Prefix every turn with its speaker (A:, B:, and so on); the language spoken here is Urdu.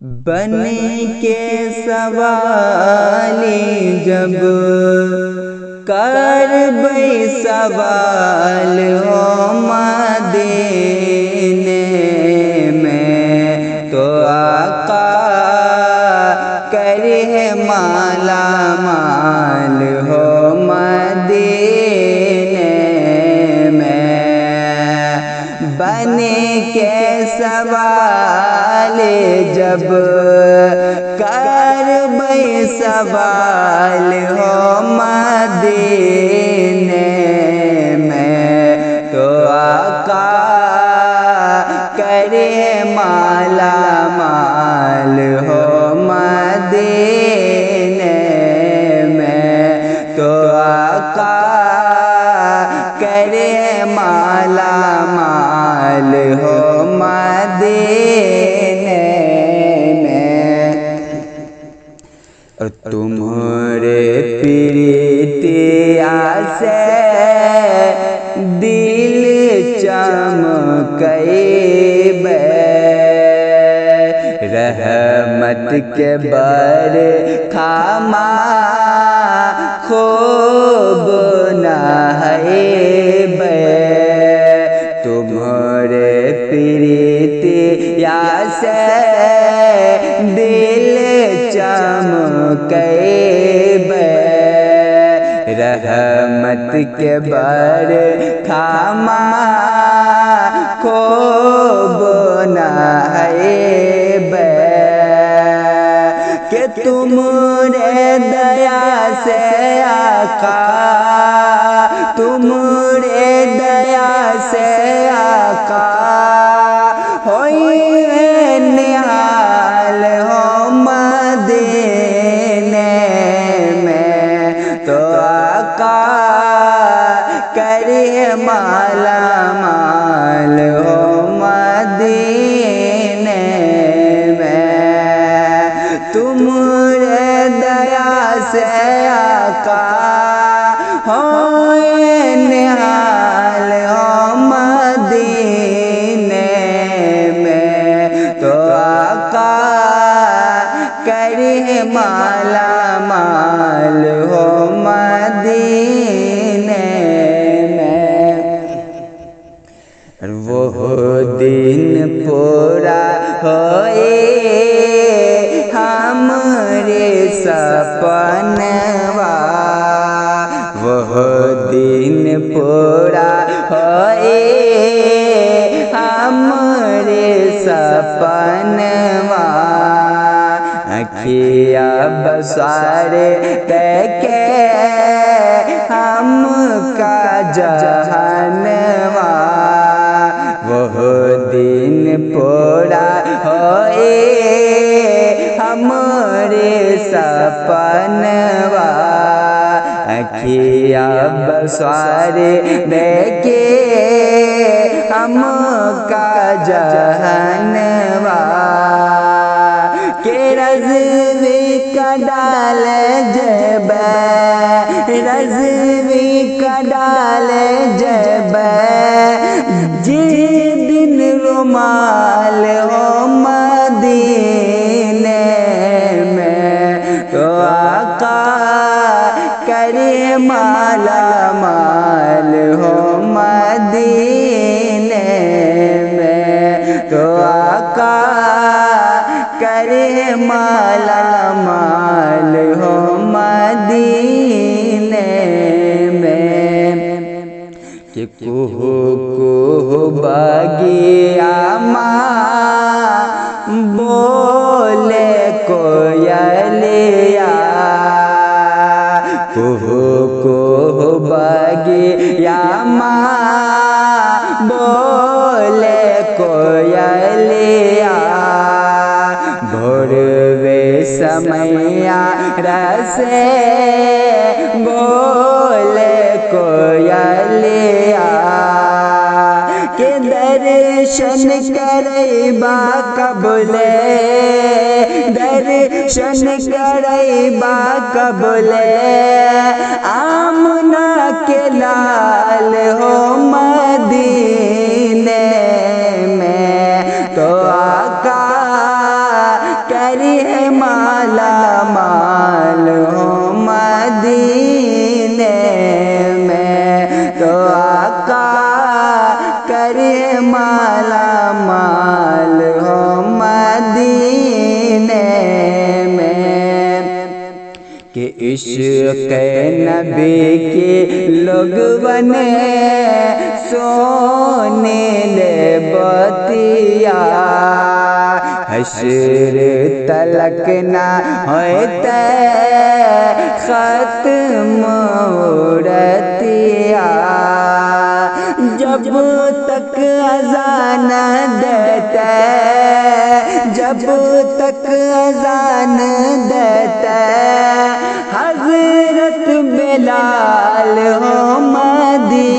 A: بن کے سوالی جب کرب سوال ہو مدینے میں تو آقا کرے مالا مال ہو مدینے میں بن کے سوال جب کرب سوال ہو مدینے میں تو آقا کرے مالا مال ہو مدینے میں تو آقا کرے مالا مال ہو مدینے میں۔ اور تمہارے پیرتیا سے دل چمکے رحمت کے بر خاما خوب نہائے تمہارے پیرتیا سے دل چمکے رحمت کے بر خاما خوب نہائے کہ تمہارے دیا سے آقا تمہارے دیا سے آقا ہوئی نہال ہو مدینے میں تو آقا کرے مالا مال ہو مدینے میں تمہارے دیا سے آقا ہوئے نہال ہو مدینے میں تو آقا کرے مالا مال ہو مدینے میں۔ وہ دن پورا ہوئے ہمارے سپنوا وہ دن پورا ہوئے ہمارے سپنوا اکھیا بصار دیکھے ہم کا جہنوا وہ دن پورا ہوئے ہمارے سپنوا اکھیا بصار دیکھے ہم کا جہنوا کہ رضوی کا ڈال جب رضوی کا ڈال جب جس دن رومال ہو مدینے میں تو آقا کرے مالا مال ہو مدینے میں تو آقا کرے مالا مال ہو مدینے میں کہ کوہ بگیا ماں بولے کوئلیا کوہ بگیا ماں بولے کوئلیا بھوروے سمیا رسے بولے کوئلیا کہ درشن کرے با قبلے درشن کرے با قبلے آمنہ کے لال ہو مدینے میں تو آقا کریے مالا مال ہو مدینے میں، تو آقا کریے مالا مال ہو مدینے میں، کہ عشق نبی کی لوگ بنے سونے لے بتیا، حشر تلک نہ ہوتے ختم عورتیا، جب تک اذان دیتے، جب تک اذان دیتے حضرت بلال ہو مدینے